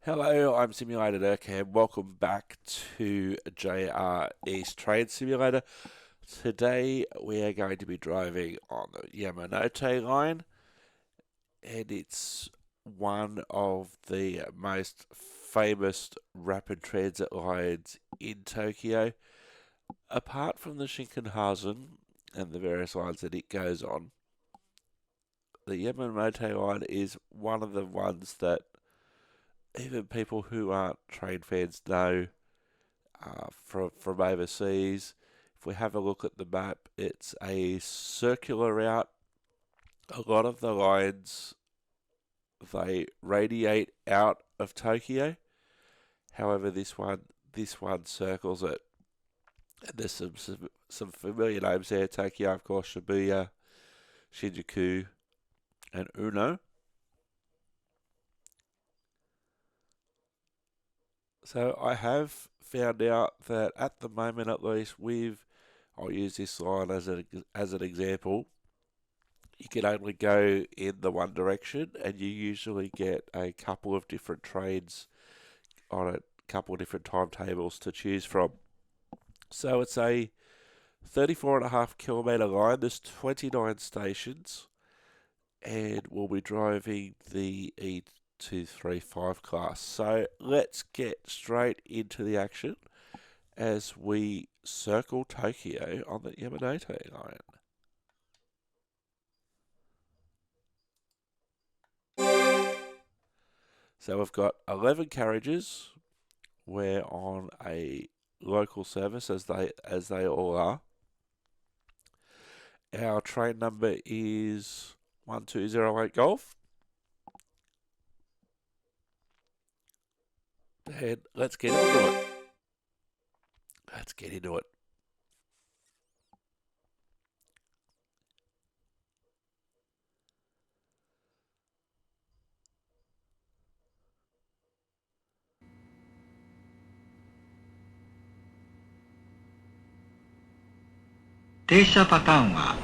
Hello, I'm Simulator Durkham. Welcome back to JR East Train Simulator. Today we are going to be driving on the Yamanote line, and it's one of the most famous rapid transit lines in Tokyo. Apart from the Shinkansen and the various lines that it goes on, the Yamanote line is one of the ones that even people who aren't train fans know from overseas. If we have a look at the map, it's a circular route. A lot of the lines, they radiate out of Tokyo. However, this one circles it. And there's some familiar names there. Tokyo, of course, Shibuya, Shinjuku, and Uno. So I have found out that at the moment, at least, I'll use this line as an example. You can only go in the one direction, and you usually get a couple of different trains on a couple of different timetables to choose from. So it's a 34.5 kilometre line. There's 29 stations, and we'll be driving the E235 class. So let's get straight into the action as we circle Tokyo on the Yamanote line. So we've got 11 carriages. We're on a local service as they all are. Our train number is 1208 Golf. And let's get into it. Let's get into it.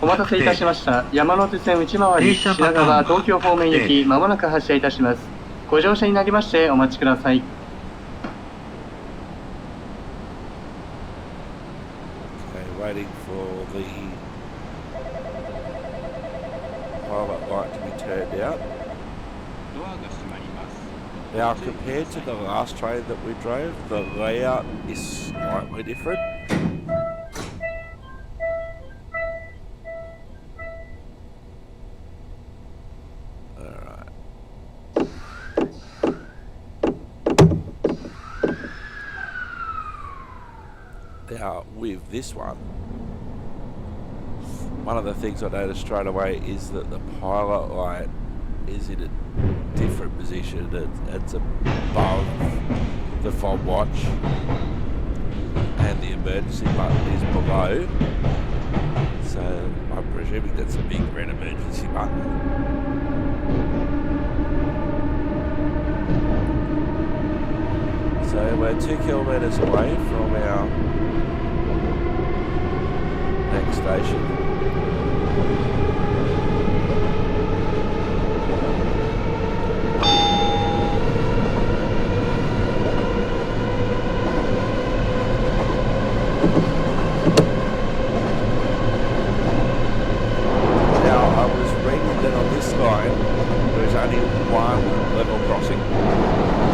お待たせいたしました。山手線内回り品川東京方面行きまもなく発車いたします。ご乗車になりましてお待ちください。Waiting for the pilot light to be turned out. Now, compared to the last train that we drove, the layout is slightly different. Alright. Now, with this one of the things I noticed straight away is that the pilot light is in a different position. It's above the fob watch, and the emergency button is below. So I'm presuming that's a big red emergency button. So we're 2 kilometres away from our next station.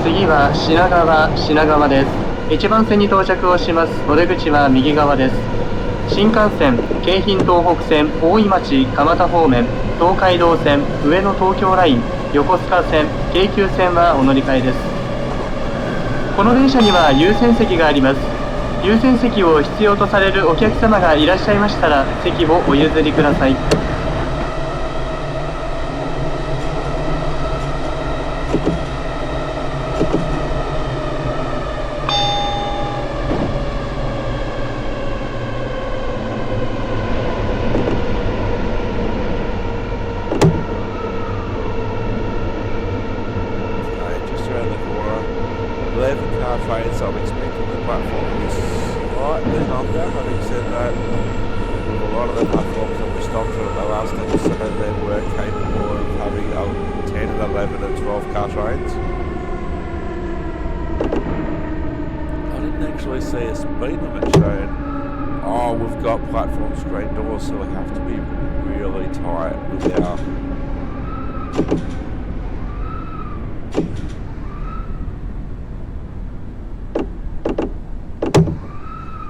次は品川です。1番線に到着をします。お出口は右側です。新幹線、京浜東北線、大井町、蒲田方面、東海道線、上野東京ライン、横須賀線、京急線はお乗り換えです。この電車には優先席があります。優先席を必要とされるお客様がいらっしゃいましたら、席をお譲りください。So I'm expecting the platform to be slightly longer. Having said that, with a lot of the platforms that we stopped at the last episode, they were capable of having 10 and 11 and 12 car trains. didn't actually see a speed limit shown. Oh, we've got platform screen doors, so we have to be really tight with our...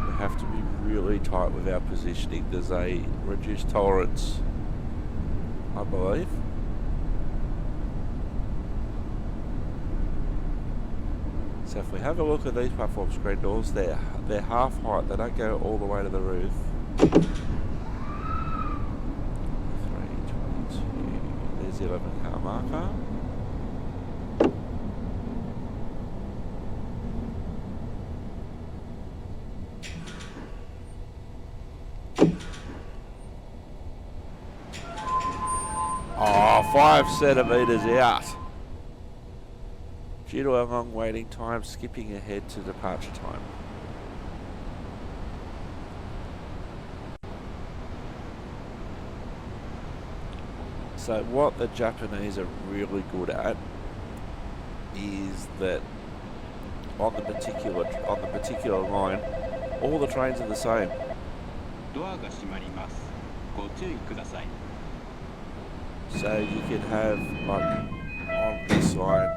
We have to be really tight with our positioning. There's a reduced tolerance, I believe. So if we have a look at these platform screen doors, they're half height. They don't go all the way to the roof. 322. There's the 11 car marker. Oh, 5 centimetres out. Due to a long waiting time, skipping ahead to departure time. So what the Japanese are really good at is that on the particular line, all the trains are the same. So you can have, like, on this line,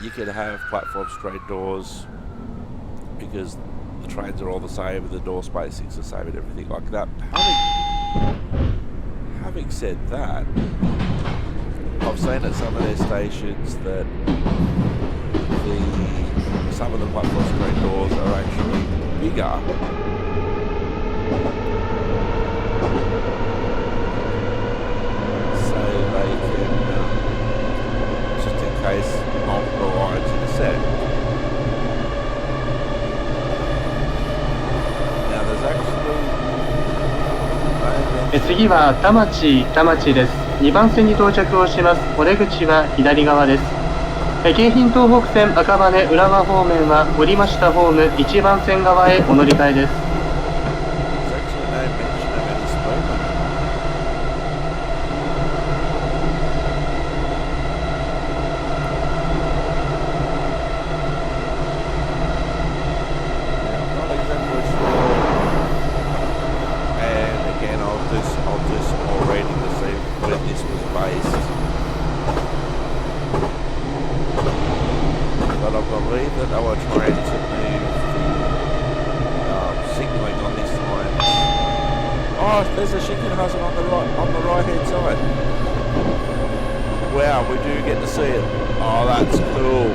you can have platform screen doors because the trains are all the same and the door spacing's the same and everything like that. Having said that, I've seen at some of their stations that some of the platform screen doors are actually bigger. So they can, just in case multiple lines intersect. Now there's actually... 次は田町です。2番線に到着をします。お出口は左側です。京浜東北線赤羽浦和方面は降りましたホーム1番線側へお乗り換えです。But I believe that they were trying to move the signalling on this line. Oh, there's a Shinkansen on the right hand side. Wow, we do get to see it. Oh, that's cool.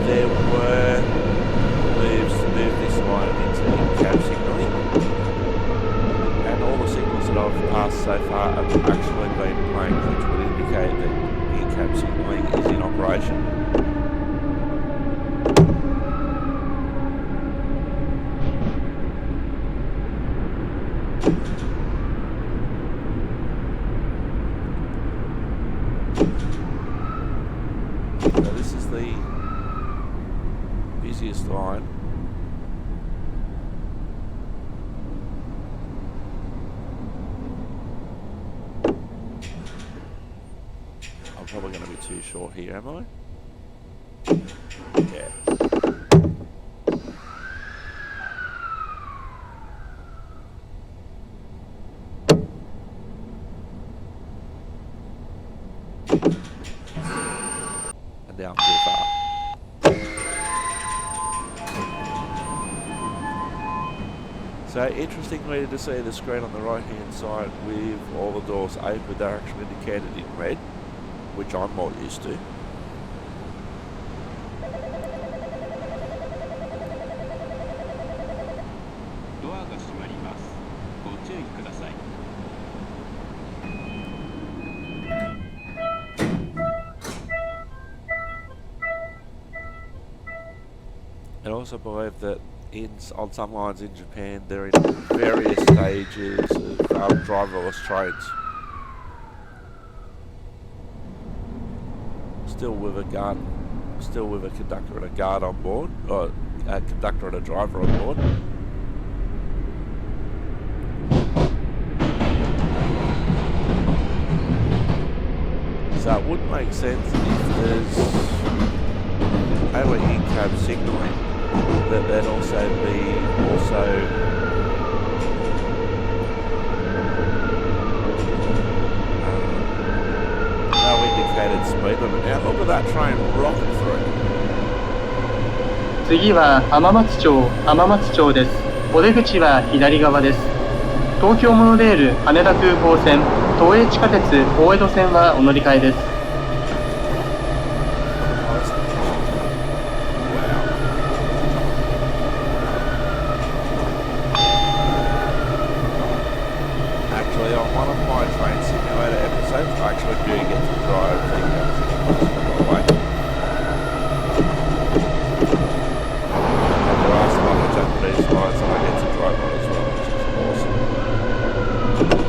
There were moves to move this line into in-cab signalling. And all the signals that I've passed so far have actually been blank, which would indicate that in-cab signalling is in operation. So this is the busiest line. I'm probably going to be too short here, am I? Yeah. And down too far. So interestingly to see the screen on the right hand side with all the doors open, they're actually indicated in red, which I'm more used to. I also believe that on some lines in Japan, they're in various stages of driverless trains. Still with a conductor and a guard on board, or a conductor and a driver on board. So it would make sense if there's only in-cab signalling, that there'd also be no indicated speed limit. Now look at that train rocking through. 次は浜松町です。お出口は左側です。東京モノレール羽田空港線、東映地下鉄大江戸線はお乗り換えです。Actually, on one of my train simulator episodes, I actually do get to drive the way. And there are some other Japanese lines that I get to drive on as well, which is awesome.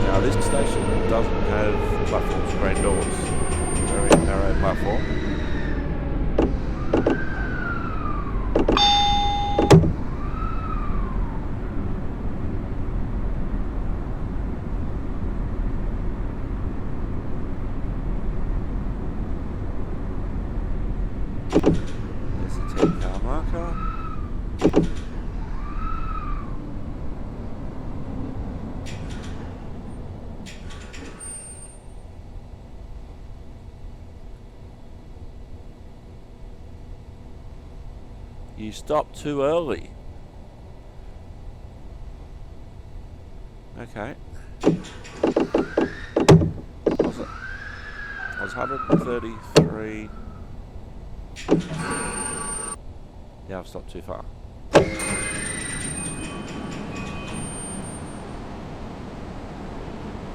Now this station doesn't have platform screen doors. Very narrow platform. There's a 10-car marker. You stopped too early. Okay. I was 133. Yeah, I've stopped too far.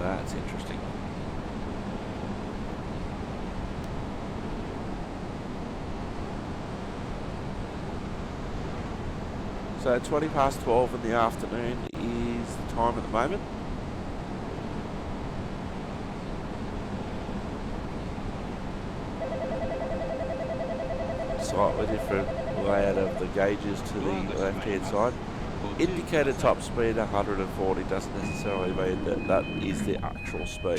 That's interesting. So 20 past 12 in the afternoon is the time at the moment. Slightly different layout of the gauges to the left hand side. Indicated top speed 140 doesn't necessarily mean that that is the actual speed.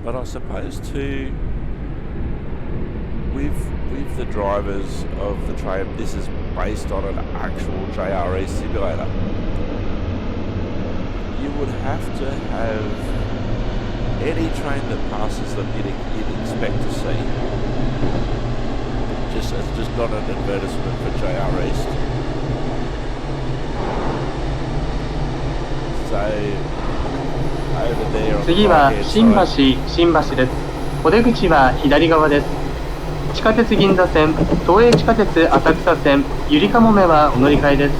But I suppose too, with the drivers of the train, this is based on an actual JRE simulator. You would have to have any train that passes them you'd expect to see. It's just not an advertisement for JR East. So over there on 次 the は right-hand 新橋 side, です。お出口は左側です。地下鉄銀座線、東映地下鉄浅草線、ゆりかもめはお乗り換えです。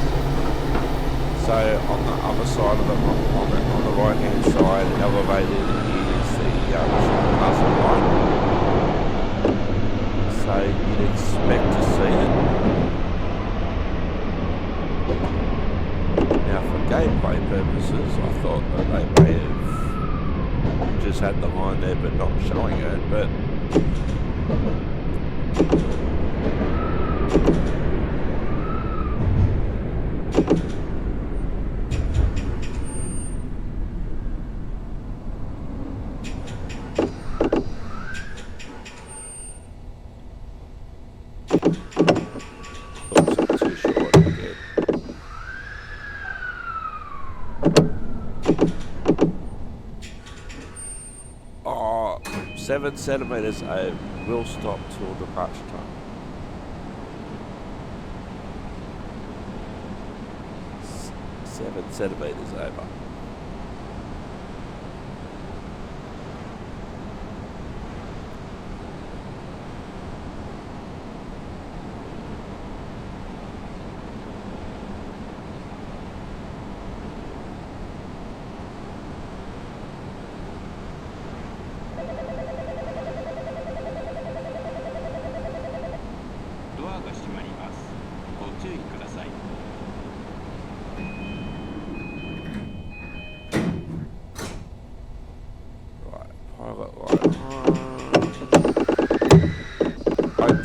so on the other side of on the right hand side elevated is the Castle line. So you'd expect to see it. Now for gameplay purposes, I thought that they may have just had the line there but not showing it, but looks too short again. Oh, 7 centimetres will stop till departure time. 7 centimetres over.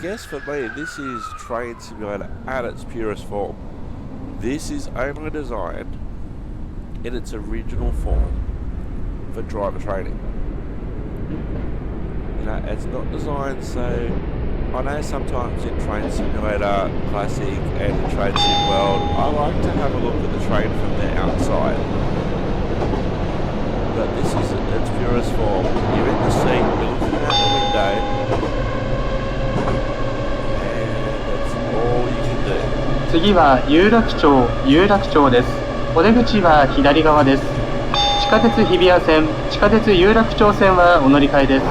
guess for me, this is Train Simulator at its purest form. This is only designed in its original form for driver training. You know, it's not designed so... I know sometimes in Train Simulator Classic and in Train Sim World, I like to have a look at the train from the outside. But this is its purest form. You're in the seat, you're looking out the window, and that's all you can do. 次は有楽町です。お出口は左側です。地下鉄日比谷線、地下鉄有楽町線はお乗り換えです。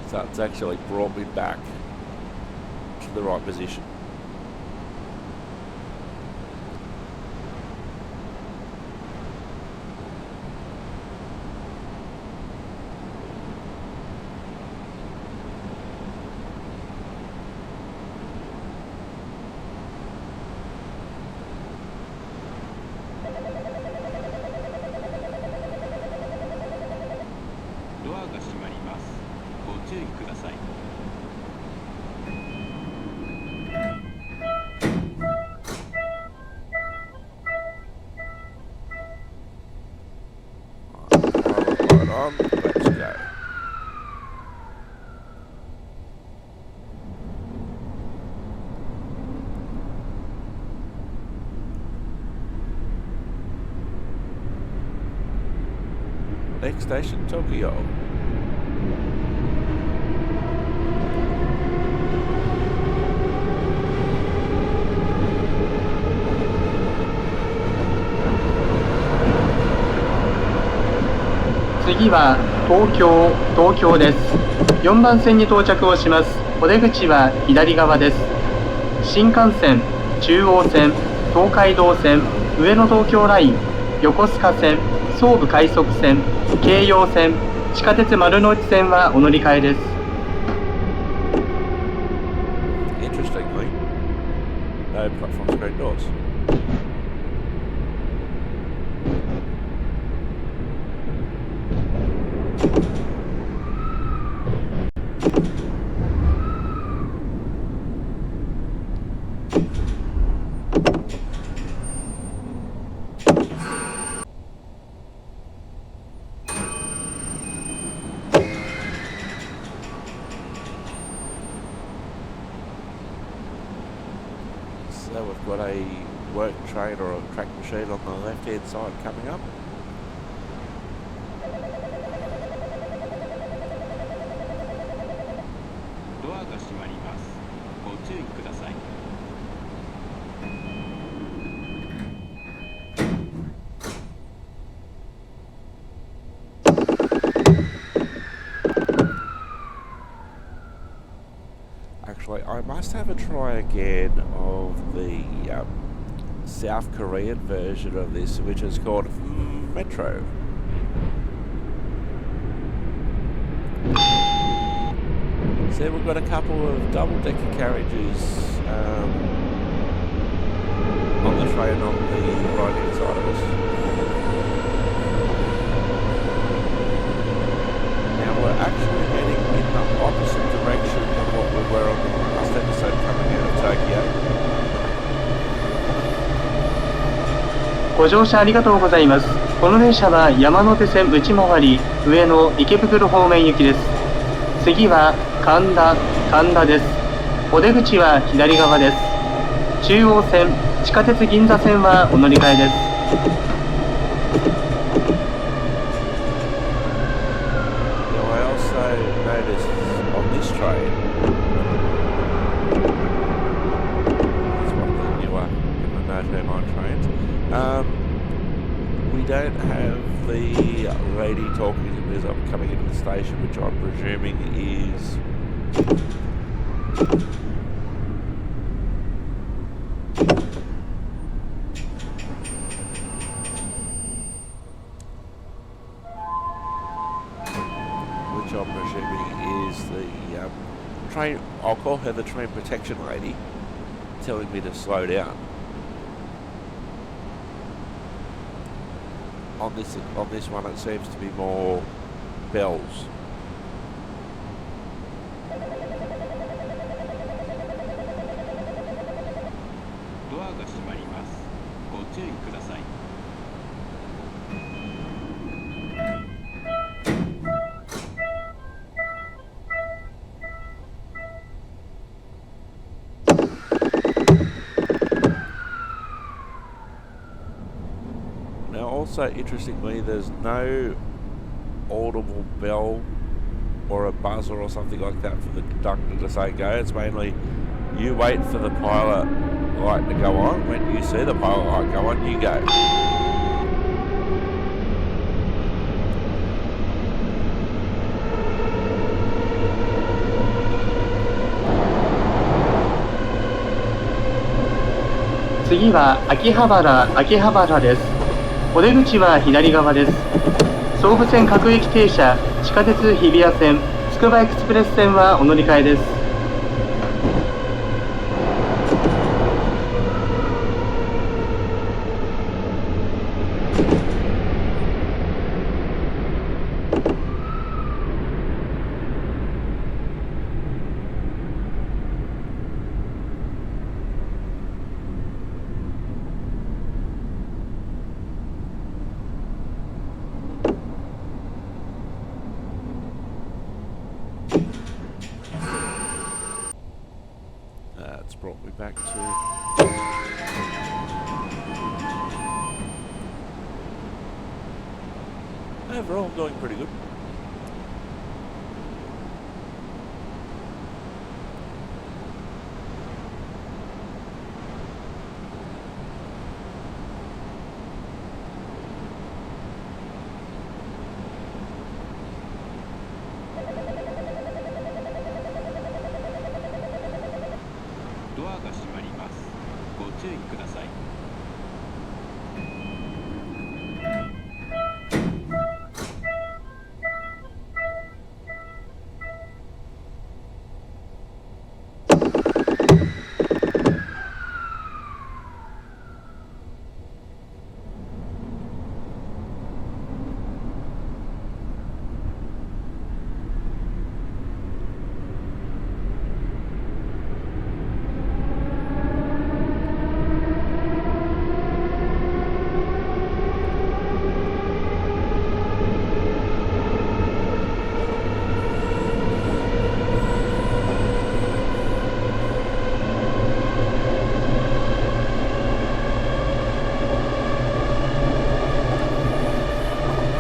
So it's actually brought me back to the right position. Let's go. Next station, Tokyo.次は東京です。4番線に到着をします。お出口は左側です。新幹線、中央線、東海道線、上野東京ライン、横須賀線、総武快速線、京葉線、地下鉄丸ノ内線はお乗り換えです。Interestingly, no platform screen doors. So we've got a work train or a track machine on the left hand side coming up. Actually, I must have a try again of the South Korean version of this, which is called Metro. So we've got a couple of double-decker carriages on the train on the right-hand side of us. Now we're actually heading in the opposite direction of what we were on the last episode coming out of Tokyo. ご乗車ありがとうございます。この電車は山手線内回り上野池袋方面行きです。次は神田です。お出口は左側です。中央線、地下鉄銀座線はお乗り換えです。Now I also noticed on this train We don't have the lady talking to me as I'm coming into the station, which I'm presuming is the train. I'll call her the train protection lady, telling me to slow down. On this one, it seems to be more bells. ドアが閉まります。ご注意ください。Now, also interestingly, there's no audible bell or a buzzer or something like that for the conductor to say go. It's mainly you wait for the pilot light to go on. When you see the pilot light go on, you go.次は秋葉原です。お出口は左側です。総武線各駅停車、地下鉄日比谷線、つくばエクスプレス線はお乗り換えです。It's brought me back to overall. I'm doing pretty good.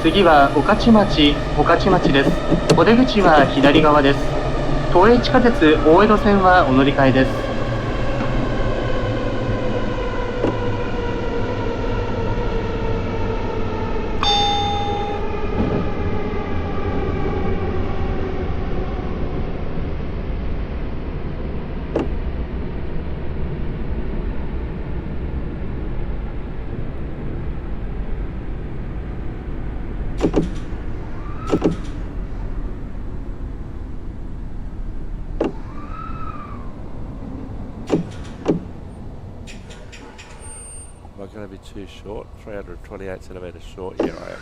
次は御徒町です。お出口は左側です。都営地下鉄大江戸線はお乗り換えです。Am I going to be too short? 328 centimetres short. Here I am.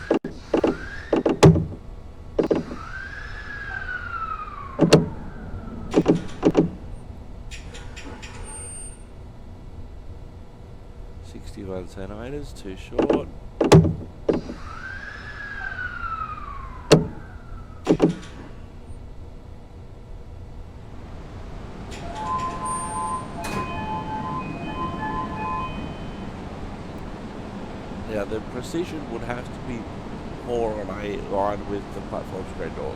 .61 centimetres, too short. Now the precision would have to be more on a line with the platform screen doors.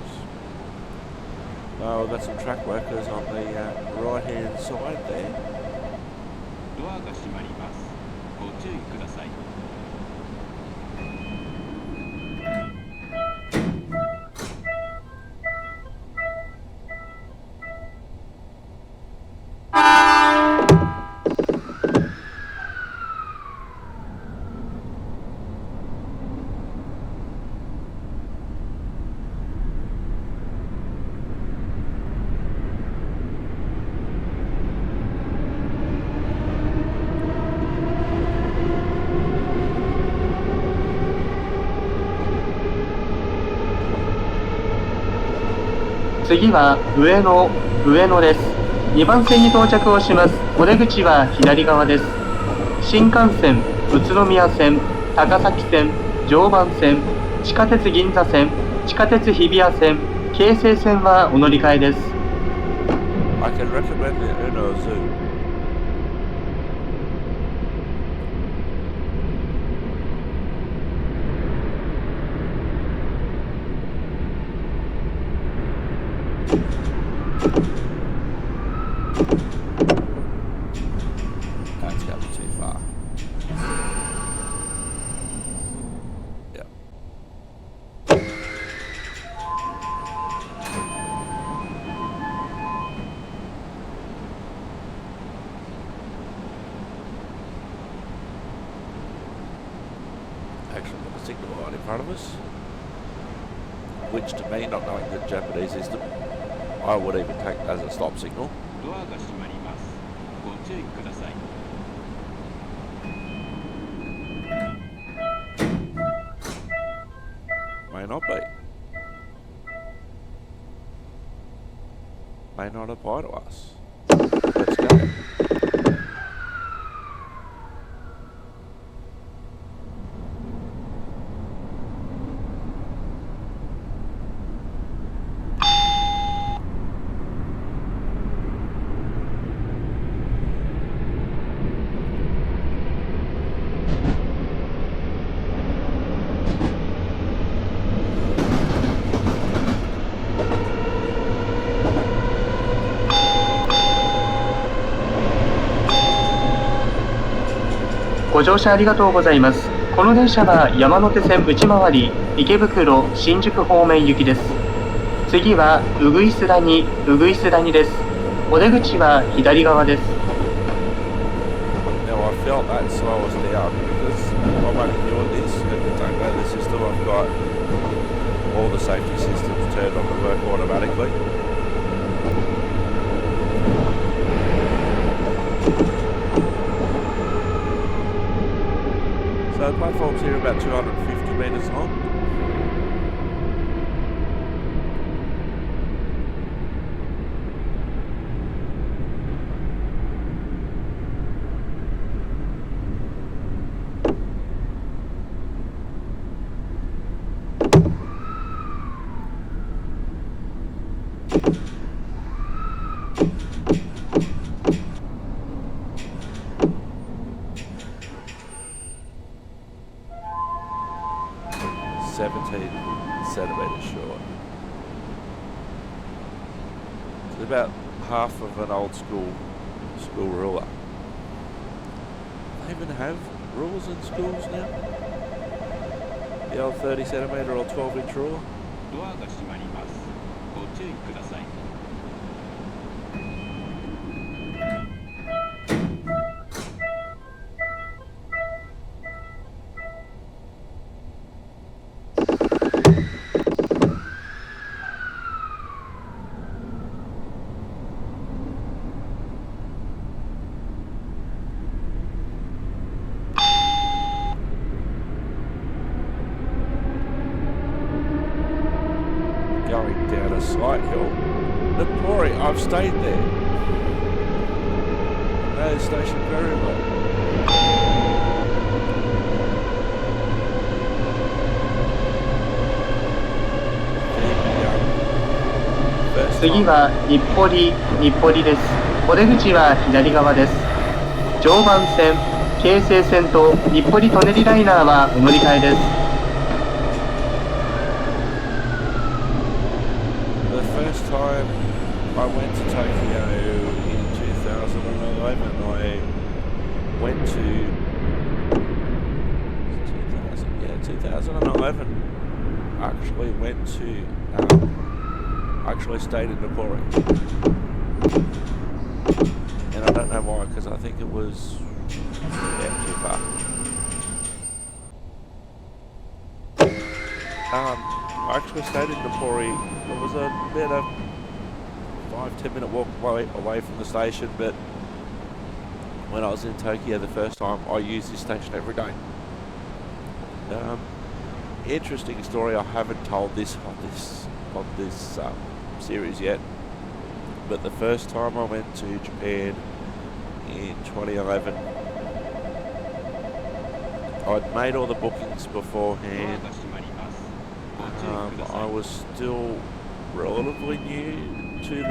We've got some track workers on the right hand side there. ドアが閉まります。ご注意ください。次は上野です。2番線に到着をします。お出口は左側です。新幹線、宇都宮線、高崎線、常磐線、地下鉄銀座線、地下鉄日比谷線、京成線はお乗り換えです。I can recommend the Uno Zoo. That's going to be too far. Yeah. Actually got a signal right in front of us, which to me, not knowing the Japanese system, I would even take it as a stop signal. ドアが閉まります。ご注意ください。May not be. May not apply to us. Let's go.ご乗車ありがとうございます。この電車は山手線内回り池袋新宿方面行きです。次はうぐいす谷です。お出口は左側です。Now I felt that slow us down because I'm only doing this and don't know the system. I've got all the safety systems turned on to work automatically. So the platform's here about 250 metres long. Centimetres short. It's about half of an old school ruler. They even have rulers in schools now? The old 30 centimetre or 12-inch ruler? ドアが閉まります。ご注意ください。Going down a slight hill. Napori, I've stayed there. I know the station very well.次は日暮里です。お出口は左側です。常磐線、京成線と日暮里舎人ライナーはお乗り換えです。The first time I went to Tokyo in 2011, I went to 2011. Actually stayed in Napori, and I don't know why, because I think it was too far. I actually stayed in Napori. It was about a 5-10 minute walk away from the station, but when I was in Tokyo the first time, I used this station every day. Interesting story. I haven't told this on this series yet. But the first time I went to Japan in 2011, I'd made all the bookings beforehand. I was still relatively new to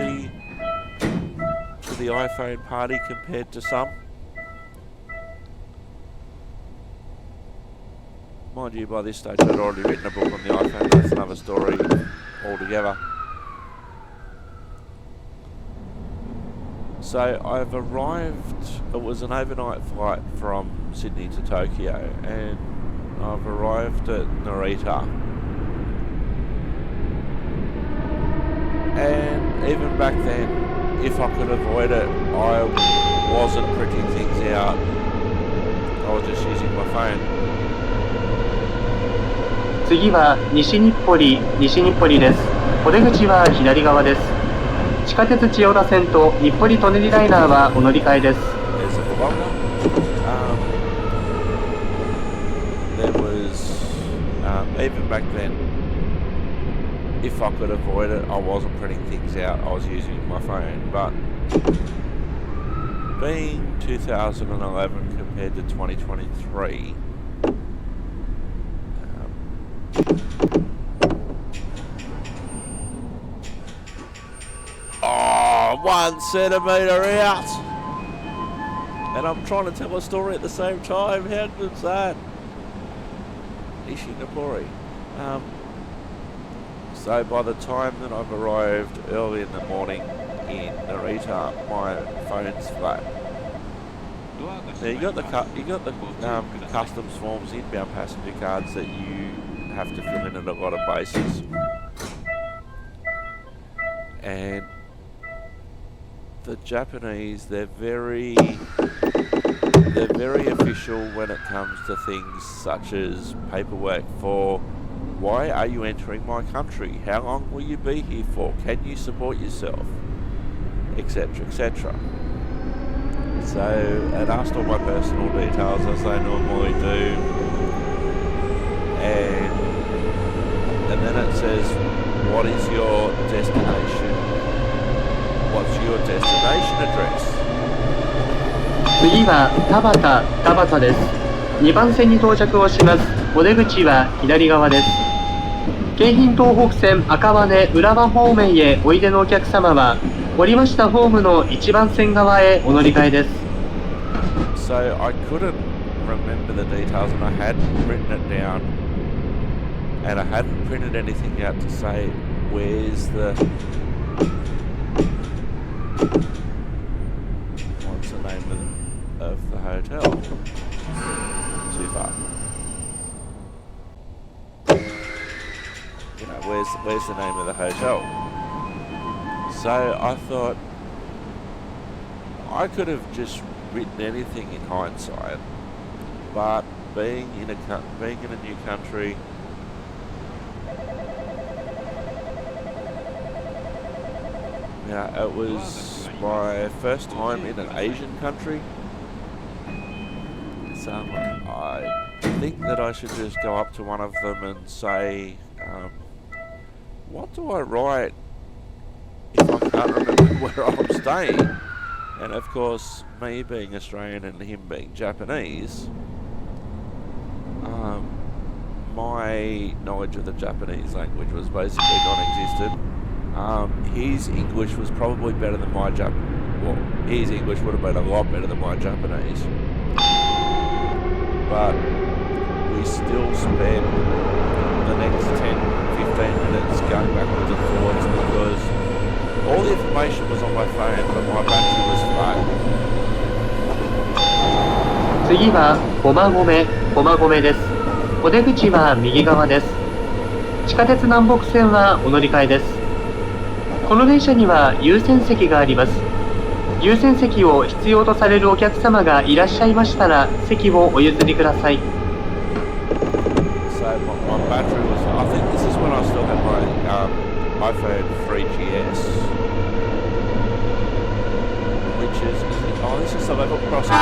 the iPhone party compared to some. Mind you, by this stage I'd already written a book on the iPhone. That's another story altogether. So I've arrived, it was an overnight flight from Sydney to Tokyo, and I've arrived at Narita. And even back then, if I could avoid it, I wasn't printing things out. I was just using my phone. 次は西日暮里です。お出口は左側です。地下鉄千代田線と日暮里舎人ライナーはお乗り換えです。There's a blogger. There was, even back then, if I could avoid it, I wasn't printing things out, I was using my phone. But being 2011 compared to 2023, oh, 1 centimetre out! And I'm trying to tell a story at the same time. How good's that? Ishinopori. So by the time that I've arrived early in the morning in Narita, my phone's flat. Now you got the customs forms, inbound passenger cards that you have to fill in at a lot of bases, and the Japanese, they're very official when it comes to things such as paperwork for why are you entering my country, how long will you be here for, can you support yourself, etc, etc. So it asked all my personal details as they normally do, and then it says, what is your destination? What's your destination address? 次は田端です。2番線に到着をします。お出口は左側です。京浜東北線赤羽浦和方面へおいでのお客様は、降りましたホームの1番線側へお乗り換えです。So I couldn't remember the details, and I hadn't written it down, and I hadn't printed anything out to say where's the, what's the name of the hotel? Too far. You know, where's the name of the hotel? So I thought I could have just written anything in hindsight, but being in a new country, it was my first time in an Asian country, so I think that I should just go up to one of them and say, what do I write if I can't remember where I'm staying? And of course, me being Australian and him being Japanese, my knowledge of the Japanese language was basically non-existent. His English was probably better than my his English would have been a lot better than my Japanese. But we still spent the next 10-15 minutes going backwards and forwards because all the information was on my phone, but my battery was flat. 次は駒込です。お出口は右側です。地下鉄南北線はお乗り換えです。この電車には優先席があります。優先席を必要とされるお客様がいらっしゃいましたら席をお譲りください。So my battery was, I think this is when I still had my iPhone 3GS, which is, this is the level crossing.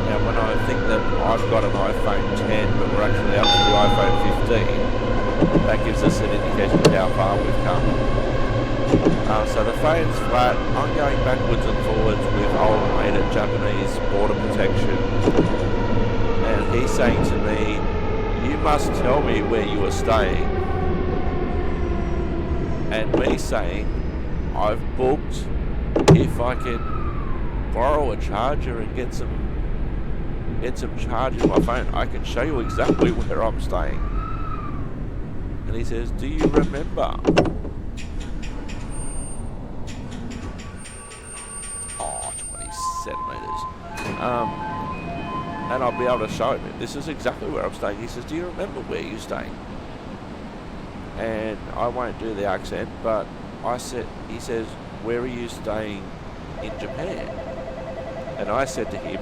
Now when I think that I I've got an iPhone 10, but we're actually up to the iPhone 15. That gives us an indication of how far we've come. So the phone's flat. I'm going backwards and forwards with old mate at Japanese border protection, and he's saying to me, "You must tell me where you are staying." And me saying, "I've booked. If I can borrow a charger and get some charge in my phone, I can show you exactly where I'm staying." And he says, "Do you remember?" Oh, 20 centimetres. And I'll be able to show him it. This is exactly where I'm staying. He says, "Do you remember where you're staying?" And I won't do the accent, but he says, "Where are you staying in Japan?" And I said to him,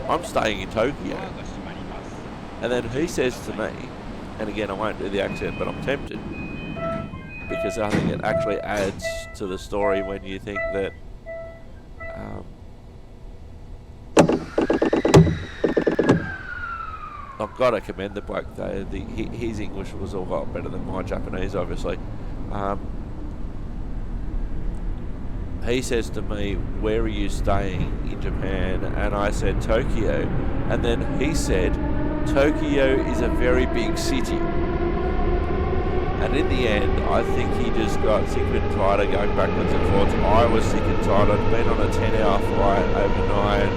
"I'm staying in Tokyo." And then he says to me, and again I won't do the accent, but I'm tempted, because I think it actually adds to the story when you think that I've got to commend the bloke though. His English was a lot better than my Japanese, obviously. He says to me, "Where are you staying in Japan?" And I said, "Tokyo." And then he said, "Tokyo is a very big city." And in the end, I think he just got sick and tired of going backwards and forwards. I was sick and tired. I'd been on a 10-hour flight overnight.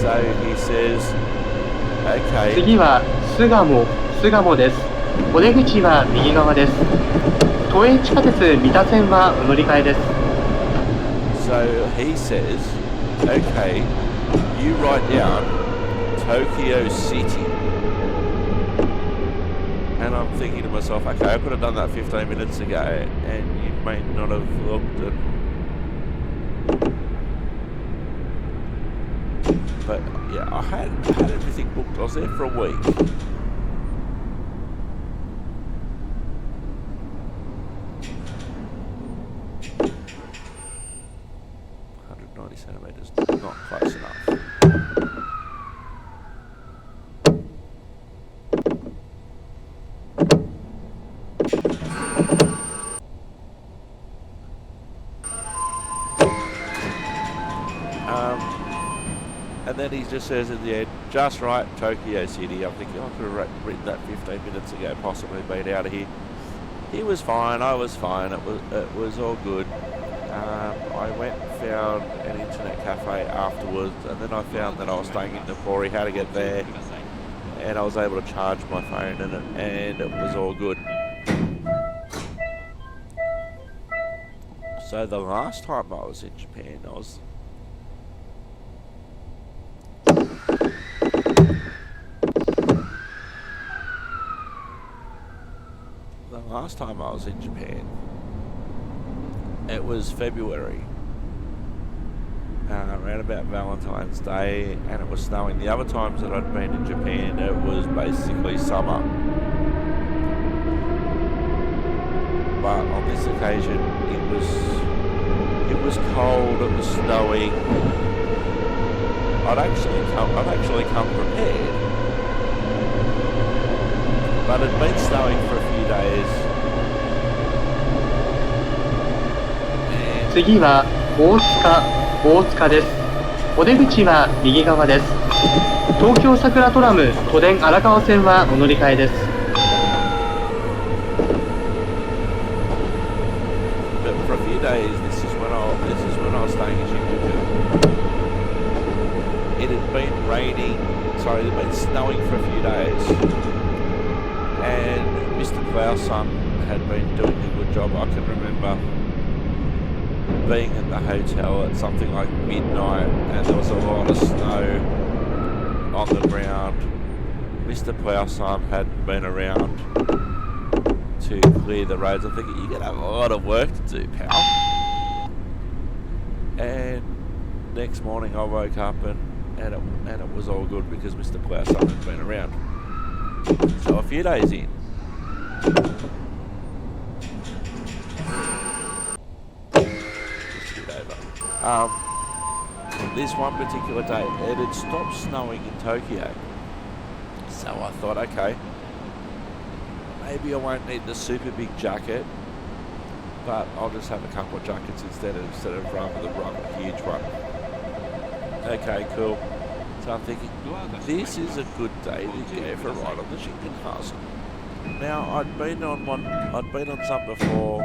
So he says, "Okay." 次は巣鴨です。お出口は右側です。都営地下鉄三田線はお乗り換えです。 So he says, "Okay, you write down Tokyo City." And I'm thinking to myself, okay, I could have done that 15 minutes ago, and you may not have looked at. But yeah, I had everything booked. I was there for a week. 190 centimetres, not close enough. And then he just says at the end, "Just right, Tokyo City." I'm thinking, I could have written that 15 minutes ago, possibly been out of here. He was fine, I was fine, it was all good. I went and found an internet cafe afterwards, and then I found that I was staying in Napoli, how to get there, and I was able to charge my phone and it was all good. So the last time I was in Japan, it was February, around about Valentine's Day, and it was snowing. The other times that I'd been in Japan, it was basically summer. But on this occasion, it was cold, it was snowing. I'd actually come prepared. But it'd been snowing for a few days. 次は大塚です。お出口は右側です。東京桜トラム都電荒川線はお乗り換えです。 But for a few days, this is when I was staying in Shinjuku. It had been raining, it had been snowing for a few days, and Mr. Klaus' son had been doing a good job. I can remember being in the hotel at something like midnight, and there was a lot of snow on the ground. Mr. Klaus' son hadn't been around to clear the roads. I'm thinking, you're going to have a lot of work to do, pal. And next morning I woke up and it was all good because Mr. Klaus' son had been around. So a few days in, this one particular day, it had stopped snowing in Tokyo. So I thought, okay, maybe I won't need the super big jacket, but I'll just have a couple of jackets instead of rather than run a huge one. Okay, cool. So I'm thinking, this is a good day to go for a ride on the Shinkansen. Now, I'd been on some before.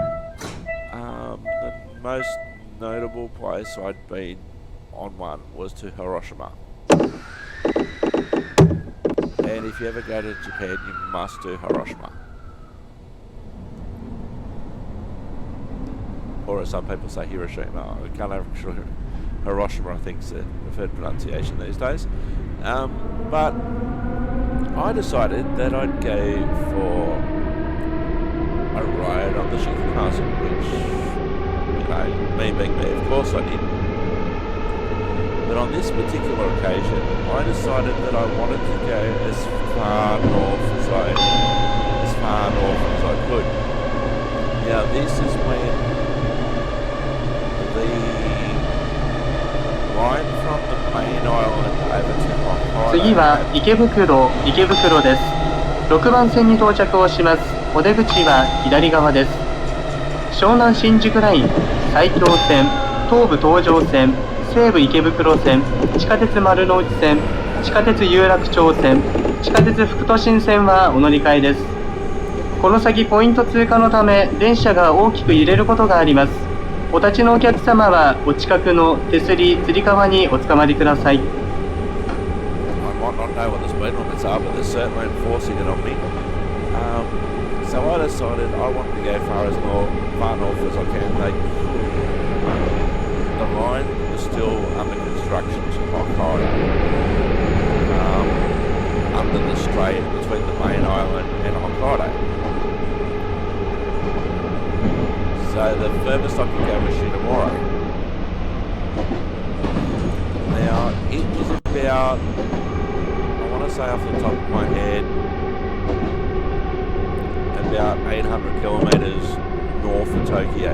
The most notable place I'd been on one was to Hiroshima. And if you ever go to Japan, you must do Hiroshima. Or as some people say, Hiroshima. I can't have sure. Hiroshima, I think, is the preferred pronunciation these days. But I decided that I'd go for a ride on the Shinkansen, which, me being me, of course I did. But on this particular occasion, I decided that I wanted to go as far north as I could. Now, this is when the line from the main island over to Hokkaido. 次は池袋です。6番線に到着をします。お出口は左側です。湘南新宿ライン、埼京線、東武東上線、西武池袋線、地下鉄丸の内線、地下鉄有楽町線、地下鉄副都心線はお乗り換えです。この先ポイント通過のため電車が大きく揺れることがあります。お立ちのお客様はお近くの手すりつり革におつかまりください。I might not know what the speed limits are, but they're certainly enforcing it on me. So I decided I wanted to go far north as I can. The line was still under construction to Hokkaido, under the strait between the main island and Hokkaido. So the furthest I could go was Shinomura. Now, it was about, I want to say off the top of my head, about 800 kilometres north of Tokyo.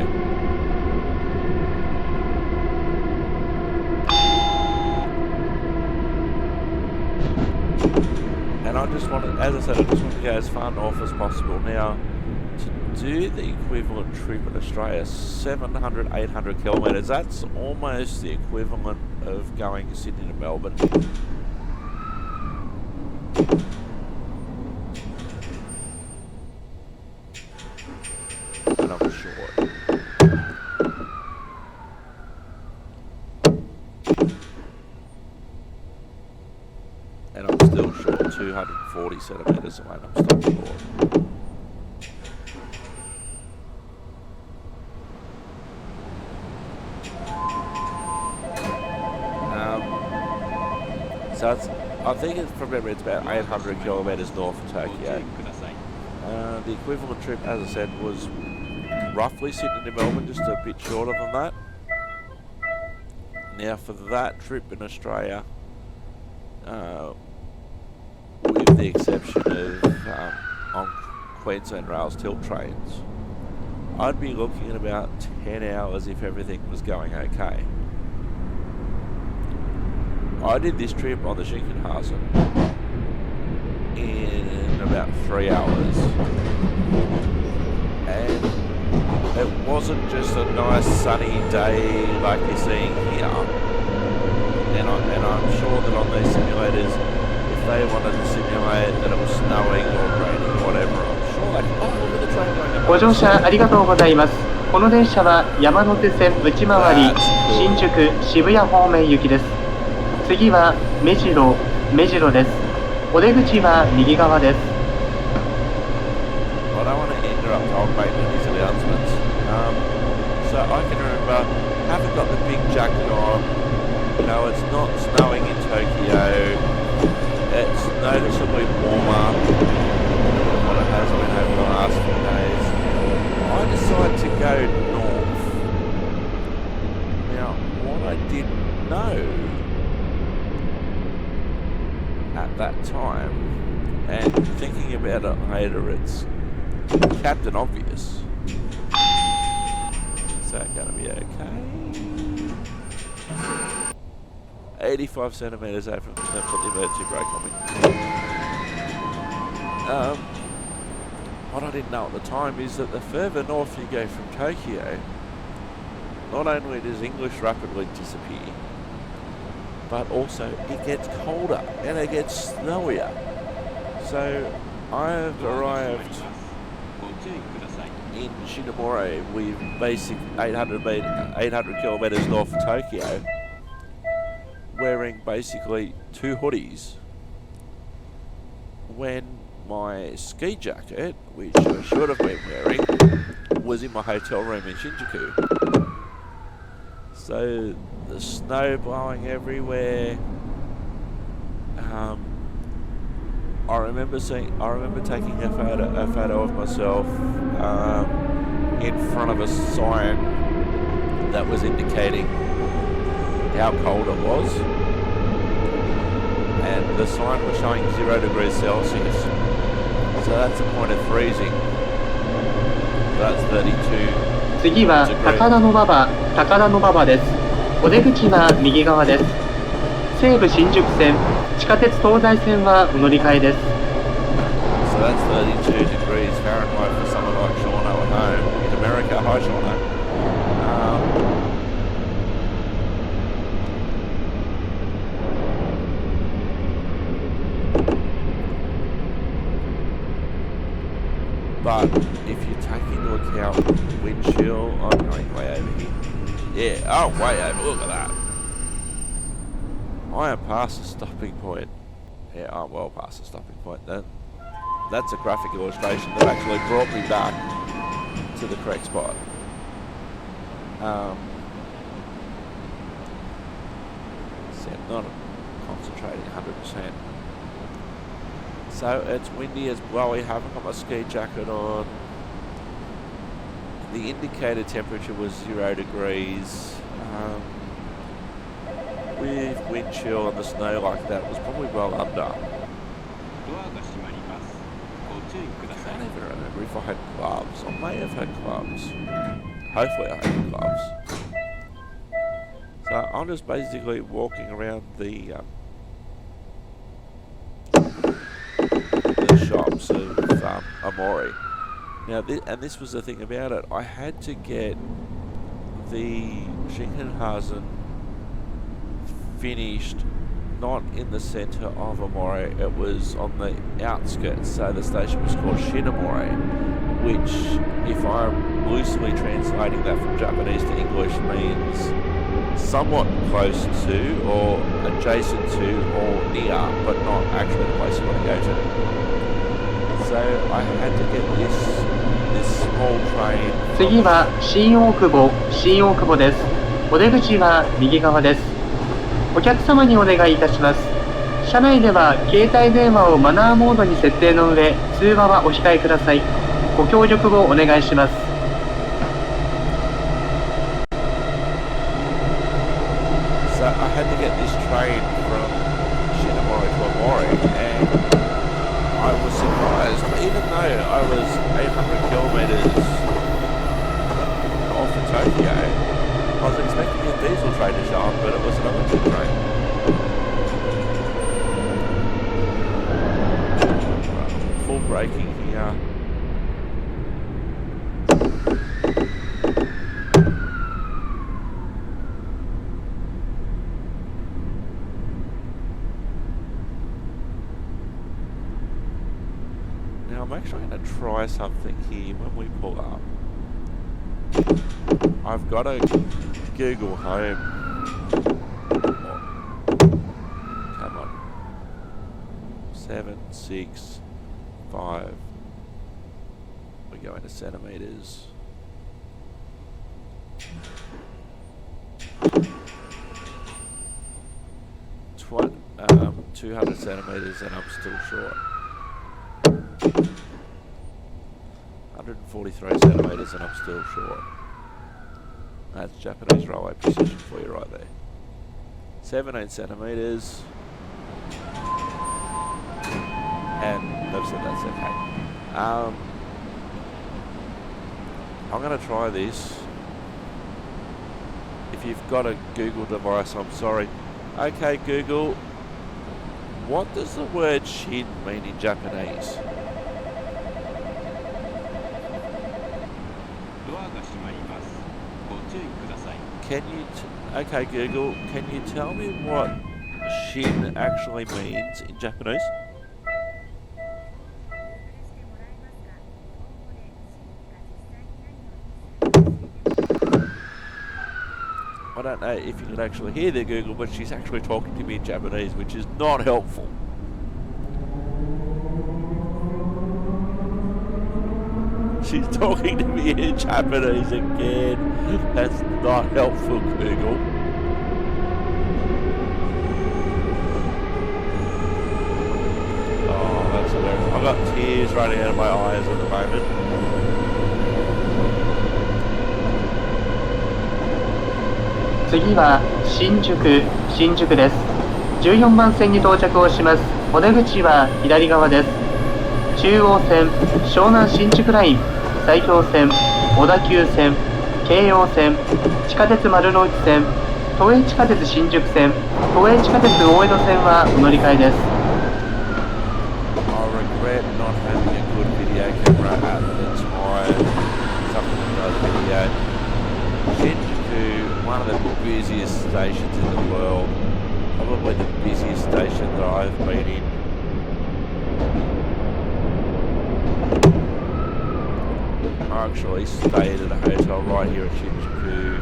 And I just wanted, as I said, I just wanted to go as far north as possible. Now, to do the equivalent trip in Australia, 700, 800 kilometres, that's almost the equivalent of going to Sydney to Melbourne. And I'm short. And I'm still short, 240 centimetres away, and I'm still short. So I think from memory it's about 800 kilometres north of Tokyo. The equivalent trip, as I said, was roughly Sydney to Melbourne, just a bit shorter than that. Now for that trip in Australia, with the exception of on Queensland Rail's tilt trains, I'd be looking at about 10 hours if everything was going okay. I did this trip on the Shinkansen in about 3 hours, and it wasn't just a nice sunny day like you're seeing here. And I'm sure that on these simulators, if they wanted to simulate that it was snowing or raining or whatever, I'm sure they could. Oh, look at the train going up. ご乗車ありがとうございます。この電車は山手線内回り新宿渋谷方面行きです。次は目白です。お出口は右側です。I don't want to interrupt old mate with his announcements. So I can remember, haven't got the big jacket on. You know, it's not snowing in Tokyo. It's noticeably warmer than what it has been over the last few days. I decided to go north. Now, what I didn't know at that time, and thinking about it later, it's Captain Obvious. Is that going to be okay? 85 centimetres out from the turn, put the emergency brake on me. What I didn't know at the time is that the further north you go from Tokyo, not only does English rapidly disappear, but also it gets colder and it gets snowier. So I've arrived in Shinomori with basic 800 kilometres north of Tokyo, wearing basically 2 hoodies, when my ski jacket, which I should have been wearing, was in my hotel room in Shinjuku. So the snow blowing everywhere. I remember taking a photo of myself in front of a sign that was indicating how cold it was, and the sign was showing 0 degrees Celsius. So that's a point of freezing. That's 32. 次は高田馬場です。お出口は右側です。西武新宿線、地下鉄東西線はお乗り換えです。So that's 32 degrees Fahrenheit for someone like Shauna at home in America. Hi, Shauna. But if you take into account wind chill, I'm going way over here. Yeah, oh, way over. Look at that. I am past the stopping point. Yeah, I'm well past the stopping point. That's a graphic illustration that actually brought me back to the correct spot. See, I'm not concentrating 100%. So it's windy, it's blowy, haven't got my ski jacket on. The indicated temperature was 0 degrees. With wind chill and the snow like that, was probably well under. I can't even remember if I had gloves. I may have had gloves. Hopefully I had gloves. So I'm just basically walking around the shops of Amori. Now, this was the thing about it. I had to get the Shinkansen finished not in the centre of Amori, it was on the outskirts. So the station was called Shinomori, which, if I'm loosely translating that from Japanese to English, means somewhat close to or adjacent to or near, but not actually the place you want to go to. So I had to get this small train. 次は新大久保です。お出口は右側です。お客様にお願いいたします。車内では携帯電話をマナーモードに設定の上、通話はお控えください。ご協力をお願いします。So I had to get this train from Shinomori to Amori, and I was surprised, even though I was 800 kilometres off of Tokyo, I was expecting a diesel train to show up, but it was an electric train. Full braking here. Now I'm actually going to try something here when we pull up. I've got to Google Home. Come on. 7, 6, 5. We go into centimetres. 200 centimetres and I'm still short. 143 centimetres and I'm still short. That's Japanese railway precision for you right there. 17 centimetres. And they've said that's okay. I'm going to try this. If you've got a Google device, I'm sorry. Okay, Google, what does the word shin mean in Japanese? ドアが閉まります。ご注意ください。Okay, Google, can you tell me what shin actually means in Japanese? I don't know if you can actually hear the Google, but she's actually talking to me in Japanese, which is not helpful. She's talking to me in Japanese again. That's not helpful, Google. Oh, that's hilarious. I've got tears running out of my eyes at the moment. Next is Shinjuku です。14番線に到着をします。お出口は左側です。中央線、湘南新宿ライン、埼京線、小田急線、京葉線、地下鉄丸ノ内線、都営地下鉄新宿線、都営地下鉄大江戸線はお乗り換えです。I regret not having a good video camera at the time. Something that does video. Shinjuku, one of the busiest stations in the world. Probably the busiest station that I've been in. I actually stayed at a hotel right here at Shinjuku.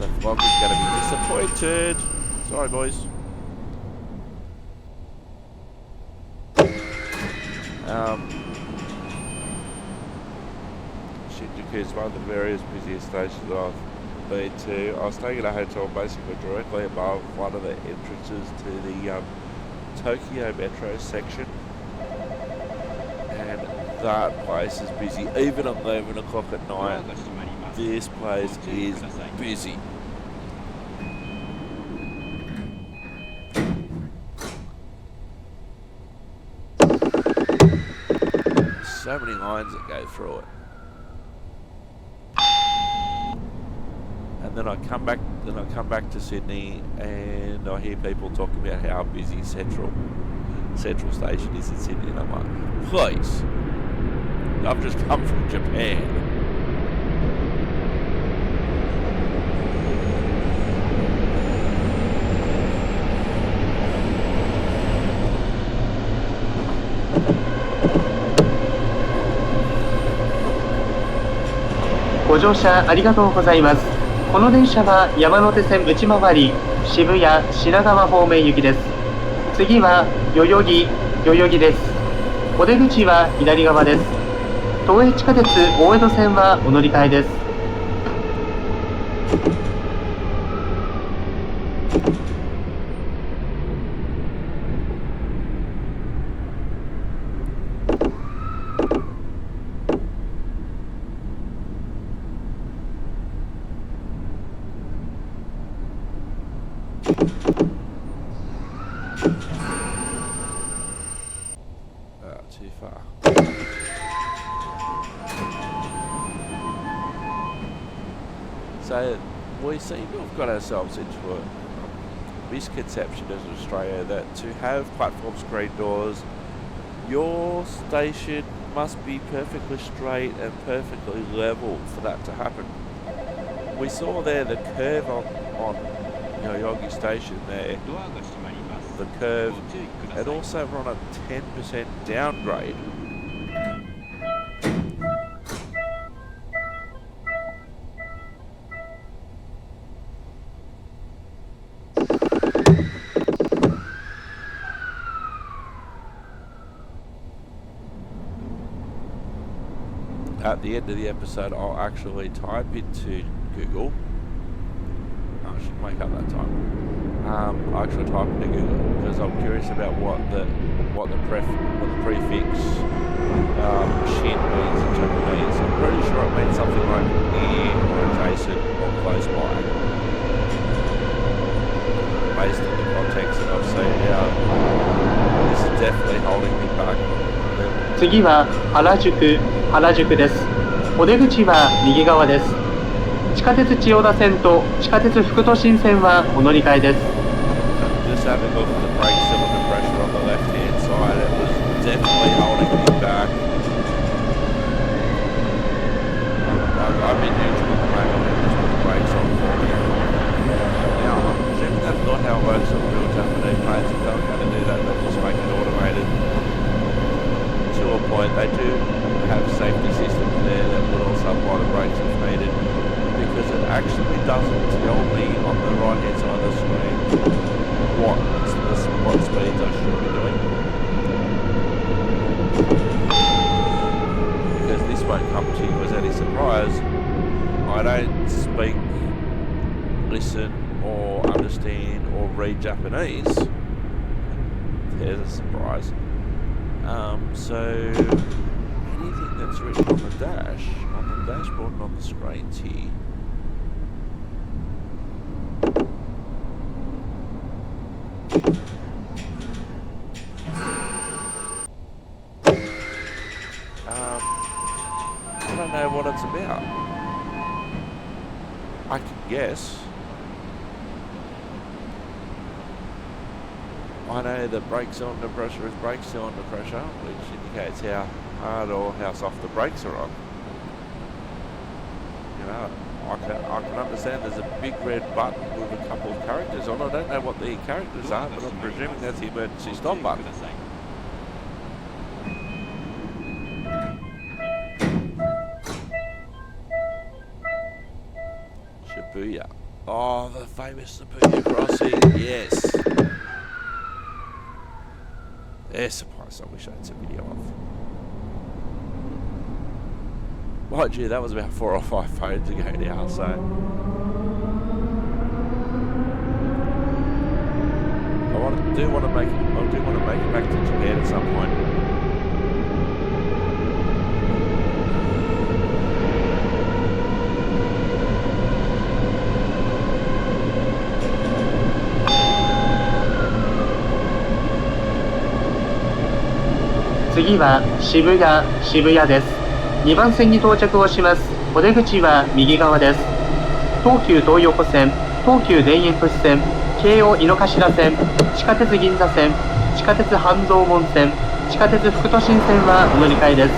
The vlog is going to be disappointed. Sorry, boys. Shinjuku is one of the various busiest stations I've been to. I was staying at a hotel basically directly above one of the entrances to the Tokyo Metro section. And that place is busy. Even at 11 o'clock at night, this place is busy. So many lines that go through it. And then I come back to Sydney and I hear people talking about how busy Central Station is in Sydney, and I'm like, please, I've just come from Japan.ご乗車ありがとうございます。この電車は山手線内回り、渋谷、品川方面行きです。次は代々木です。お出口は左側です。都営地下鉄大江戸線はお乗り換えです。Too far. So we seem to have got ourselves into a misconception as Australia that to have platform screen doors, your station must be perfectly straight and perfectly level for that to happen. We saw there the curve on Yoyogi Station there, the curve, and also we're on a 10% downgrade. At the end of the episode, I'll actually type into Google. I should make up that time. I'll actually type into Google because I'm curious about what the prefix shin means in Japanese. I'm pretty sure it means something like near or adjacent or close by. Based on the context that I've seen now, this is definitely holding me back. 次は原宿です。お出口は右側です。地地下鉄千代田線と地下鉄副都心線はお乗り換えです。 Just having a look at the brake cylinder pressure on the left hand side, it was definitely holding me back. I'm in neutral at the moment and just put the brakes on for me. Now, I'm presuming that's not how it works on real Japanese planes. If they're going to do that, they'll just make it automated to a point. They do have safety systems there that would also apply the brakes if needed, because it actually doesn't tell me on the right hand side of the screen what speeds I should be doing. Because this won't come to you as any surprise. I don't speak, listen or understand or read Japanese. There's a surprise. So anything that's written on the dashboard and on the screens here, I don't know what it's about. I can guess. I know the brake cylinder pressure is brake cylinder pressure, which indicates how hard or how soft the brakes are on. You know, I can understand there's a big red button with a couple of characters on it. I don't know what the characters are, but I'm presuming that's the emergency stop button. Shibuya. Oh, the famous Shibuya crossing, yes. There's a place I wish I had some video of. Mind you, that was about 4 or 5 phones ago now, so. I do want to make it back to Japan at some point.次は渋谷です。2番線に到着をします。お出口は右側です。東急東横線、東急田園都市線、京王井の頭線、地下鉄銀座線、地下鉄半蔵門線、地下鉄副都心線はお乗り換えです。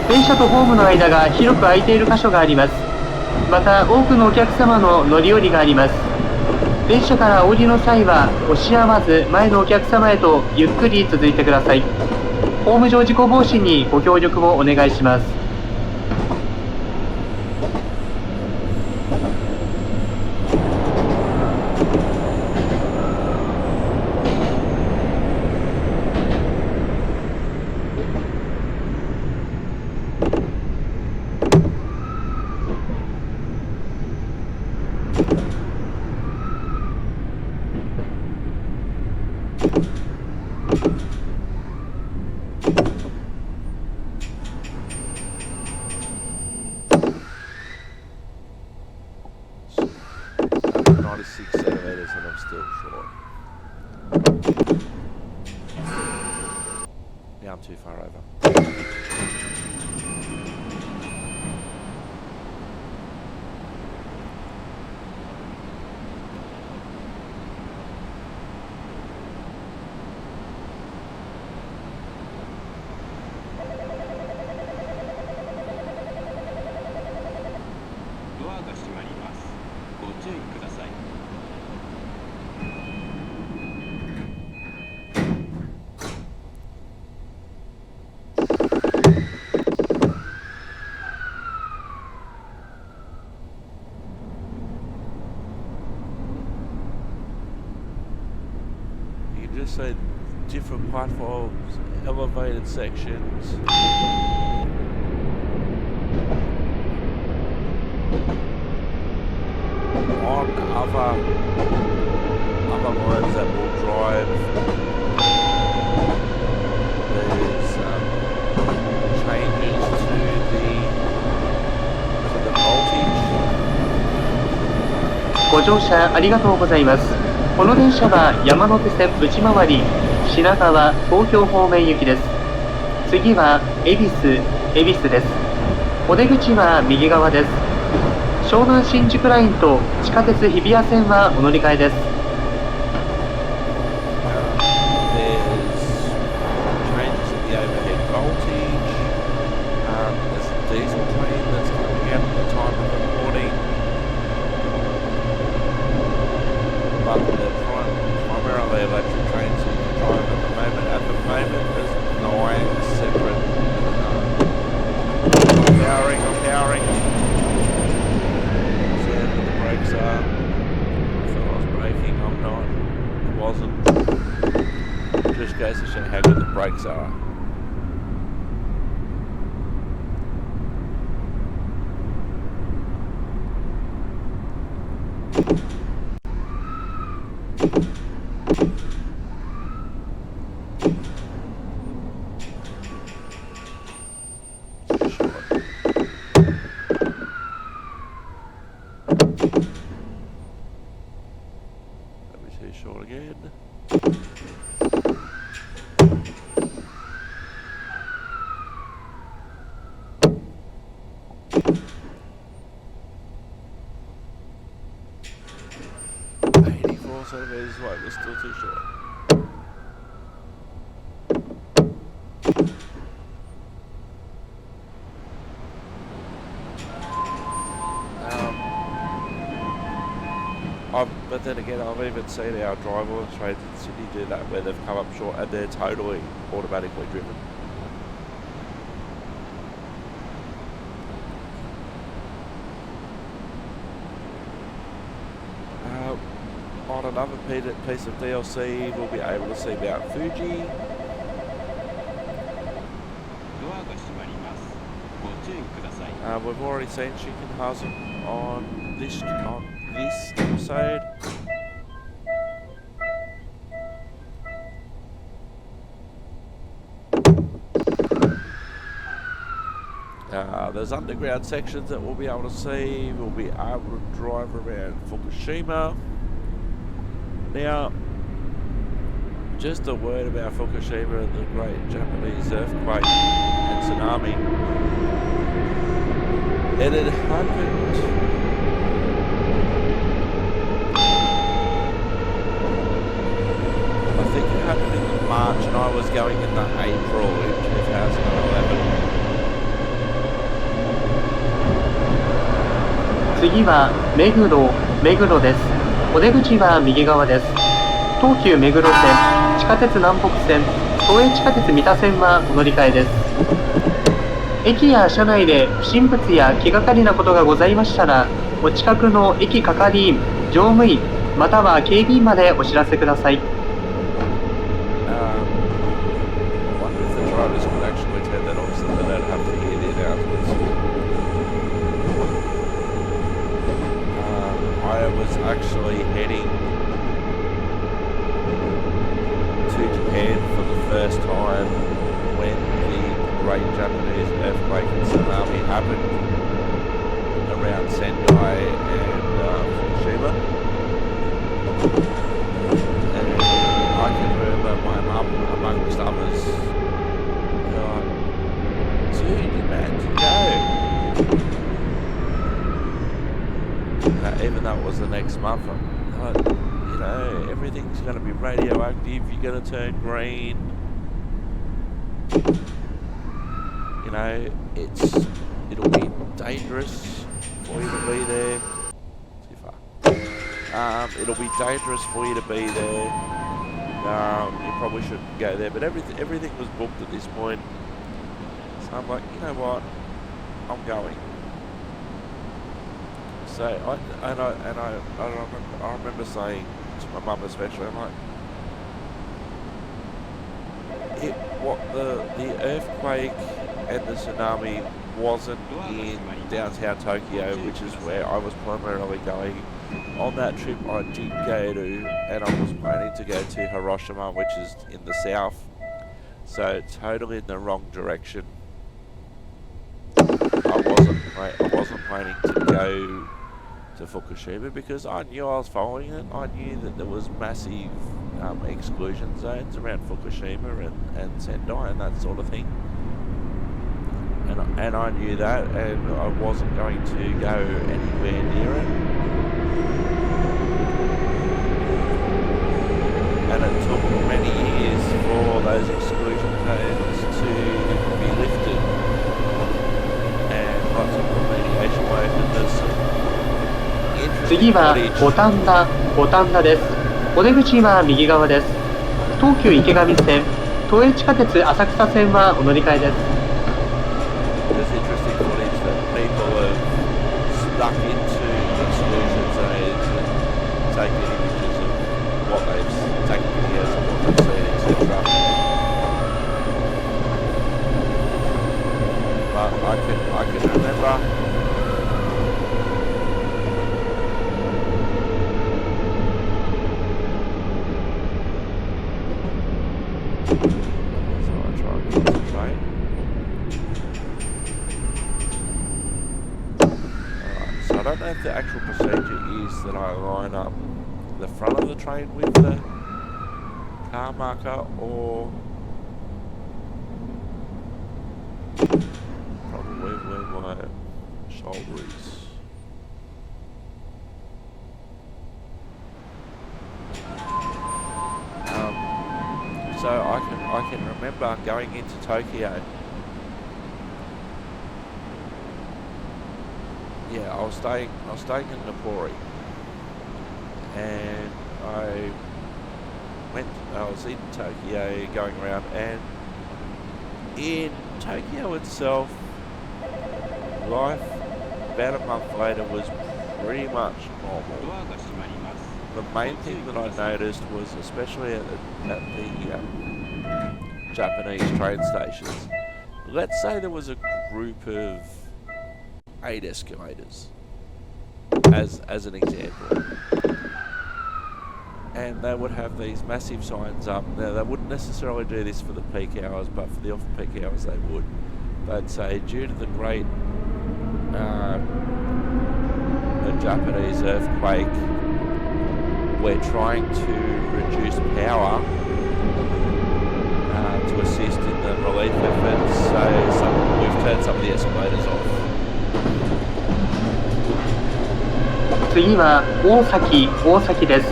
電車とホームの間が広く空いている箇所があります。また多くのお客様の乗り降りがあります。電車からお降りの際は押し合わず前のお客様へとゆっくり続いてください。ホーム上事故防止にご協力をお願いします。96 centimeters and I'm still short. Now I'm too far over. Just say different platforms, elevated sections. On other lines that will drive, there's changes to the voltage. ご乗車ありがとうございます。この電車は山手線内回り品川東京方面行きです。次は恵比寿です。お出口は右側です。湘南新宿ラインと地下鉄日比谷線はお乗り換えです。There's changes in the overhead voltage. There's a diesel train that's coming out at the time of recording. But they're primarily electric trains you can drive at the moment. At the moment, there's 9 separate. I'm powering. See how good the brakes are. I thought I was braking. I'm not. I wasn't. Just goes to show how good the brakes are. Short again. Centimeters away, we're still too short. But then again, I've even seen our driver trains in Sydney do that, where they've come up short and they're totally automatically driven. On another piece of DLC, we'll be able to see Mount Fuji. We've already seen Shinkansen on this episode. There's underground sections that we'll be able to see. We'll be able to drive around Fukushima. Now, just a word about Fukushima, the great Japanese earthquake and tsunami. It had happened I think it happened in March and I was going in the April in 2011. 次は目黒です。お出口は右側です。東急目黒線、地下鉄南北線、都営地下鉄三田線はお乗り換えです。駅や車内で不審物や気がかりなことがございましたら、お近くの駅係員、乗務員、または警備員までお知らせください。I was actually heading to Japan for the first time when the great Japanese earthquake and tsunami happened around Sendai and Fukushima. And I can remember my mum, amongst others, dude, you man, to go. Even though it was the next month, you know, everything's going to be radioactive, you're going to turn green. You know, it'll be dangerous for you to be there. Too far. It'll be dangerous for you to be there. You probably shouldn't go there, but everything was booked at this point. So I'm like, you know what, I'm going. So I remember saying to my mum especially, I'm like, the earthquake and the tsunami wasn't in downtown Tokyo, which is where I was primarily going. On that trip I did go to, and I was planning to go to Hiroshima, which is in the south. So totally in the wrong direction. I wasn't planning to go to Fukushima because I knew I was following it. I knew that there was massive exclusion zones around Fukushima and Sendai and that sort of thing. and I knew that, and I wasn't going to go anywhere near it. And it took many years for those exclusion codes to be lifted, and lots of remediation work, and there's some 次 interesting は footage. 五反田です。お出口は右側です。東急池上線、都営地下鉄浅草線はお乗り換えです。There's interesting footage that people have stuck into exclusion zones and taken images of what they've taken videos of what they've seen, etc. But I can remember so I try and concentrate. So I don't know if the actual procedure is that I line up the front of the train with the car marker, or probably where my shoulder is. So I can remember going into Tokyo. Yeah, I was staying in Napori, and I was in Tokyo going around, and in Tokyo itself, life about a month later was pretty much normal. ドアが閉まります。 The main thing that I noticed was, especially at the Japanese train stations, let's say there was a group of 8 escalators, as an example, and they would have these massive signs up. Now, they wouldn't necessarily do this for the peak hours, but for the off-peak hours they would. They'd say, due to the great Japanese earthquake, we're trying to reduce power to assist in the relief efforts, so we've turned some of the escalators off. 次は大崎です。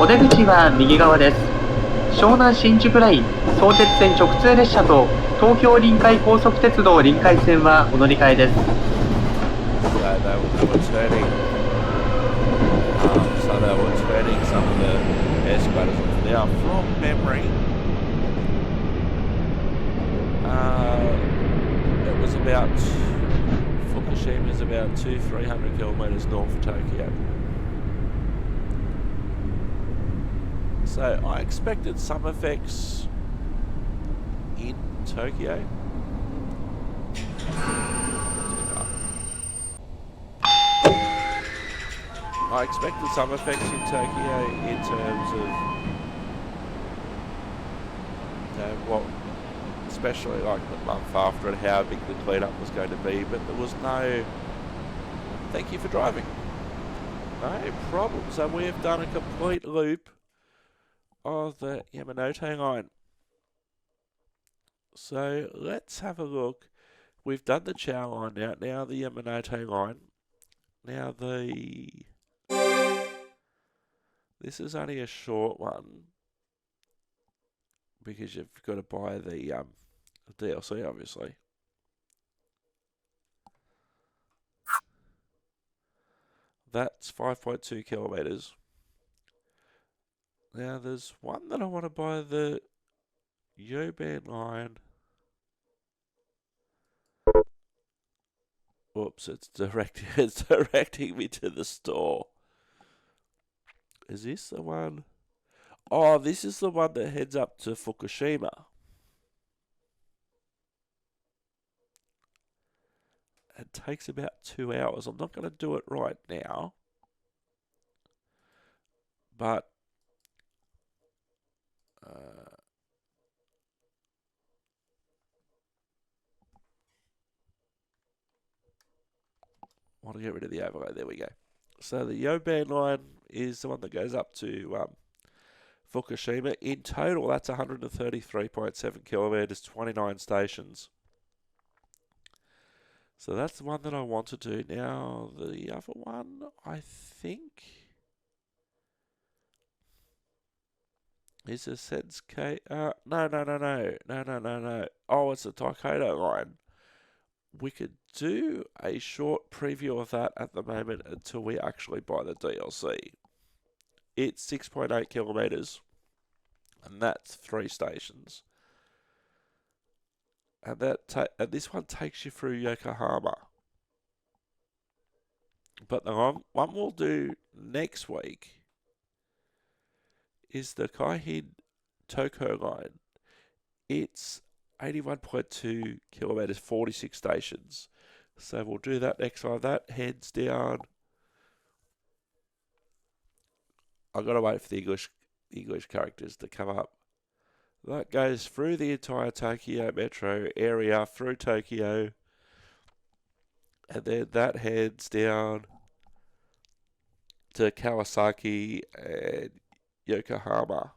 お出口は右側です。湘南新宿ライン相鉄線直通列車と東京臨海高速鉄道臨海線はお乗り換えです。So they were turning some of the escalators off. Now, from memory, it was about Fukushima is about 200-300 kilometres north of Tokyo. So I expected some effects in Tokyo. I expected some effects in Tokyo in terms of what, especially like the month after, and how big the cleanup was going to be, but there was no thank you for driving. No problem. So we have done a complete loop of the Yamanote line. So let's have a look. We've done the Chow line now the Yamanote line. Now this is only a short one because you've got to buy the DLC, obviously. That's 5.2 kilometres. Now there's one that I want to buy, the Yoban line. Oops, it's directing me to the store. Is this the one? Oh, this is the one that heads up to Fukushima. It takes about 2 hours. I'm not going to do it right now, but I want to get rid of the overlay. There we go. So the Yoban line is the one that goes up to Fukushima. In total, that's 133.7 kilometres, 29 stations. So that's the one that I want to do. Now, the other one, I think, is a Sensuke. No. Oh, it's a Takedo line. We could do a short preview of that at the moment until we actually buy the DLC. It's 6.8 kilometers, and that's 3 stations. And this one takes you through Yokohama. But the one we'll do next week is the Kaihin Toko line. It's 81.2 kilometers, 46 stations. So we'll do that next time. That heads down. I've got to wait for the English characters to come up. That goes through the entire Tokyo metro area, through Tokyo, and then that heads down to Kawasaki and Yokohama.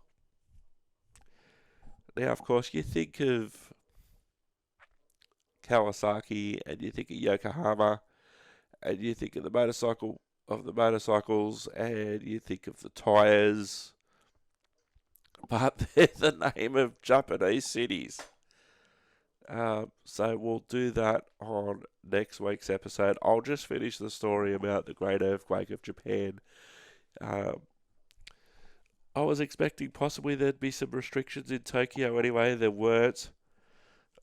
Now, of course, you think of Kawasaki and you think of Yokohama and you think of the motorcycles and you think of the tyres, but they're the name of Japanese cities. So we'll do that on next week's episode. I'll just finish the story about the Great Earthquake of Japan. I was expecting possibly there'd be some restrictions in Tokyo anyway. There weren't.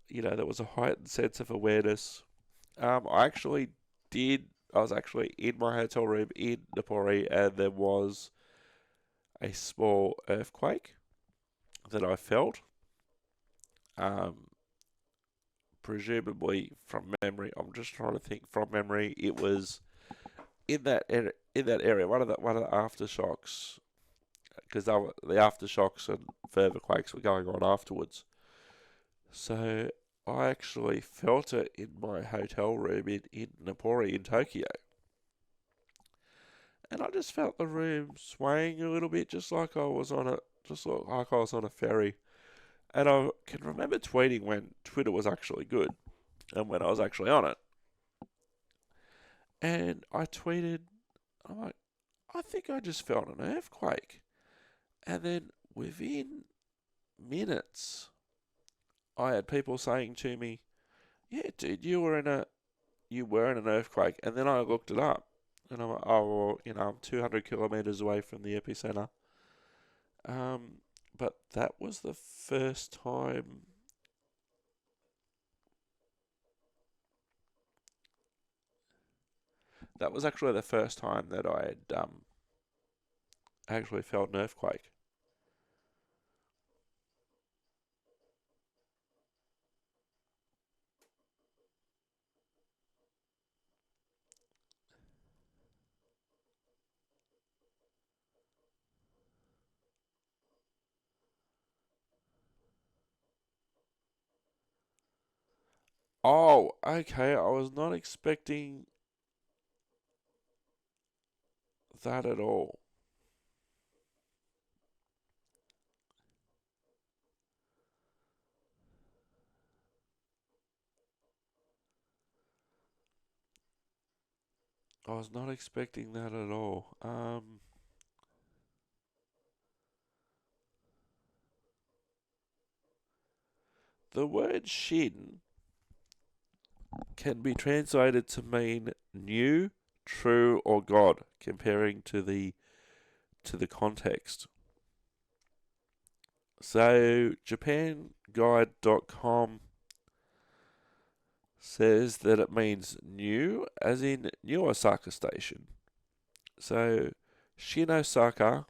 There was a heightened sense of awareness. I was actually in my hotel room in Napoli, and there was a small earthquake that I felt. Presumably from memory. I'm just trying to think from memory. It was in that area. One of the aftershocks, because the aftershocks and further quakes were going on afterwards. So I actually felt it in my hotel room in Napoli in Tokyo. And I just felt the room swaying a little bit, just like I was on a ferry. And I can remember tweeting when Twitter was actually good and when I was actually on it. And I tweeted, I'm like, I think I just felt an earthquake. And then within minutes, I had people saying to me, yeah, dude, you were in an earthquake. And then I looked it up. And I'm like, oh, well, I'm 200 kilometers away from the epicenter. But that was the first time. That was actually the first time that I had actually felt an earthquake. Oh, okay. I was not expecting that at all. I was not expecting that at all. The word shin can be translated to mean new, true, or God, comparing to the context. So JapanGuide.com says that it means new, as in New Osaka Station. So Shinosaka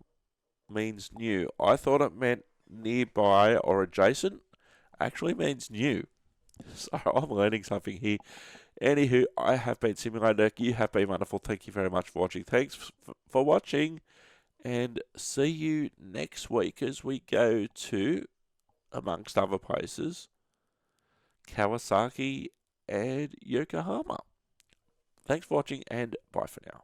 means new. I thought it meant nearby or adjacent. Actually means new. So I'm learning something here. Anywho, I have been Simulator. You have been wonderful. Thank you very much for watching. Thanks for watching. And see you next week as we go to, amongst other places, Kawasaki and Yokohama. Thanks for watching and bye for now.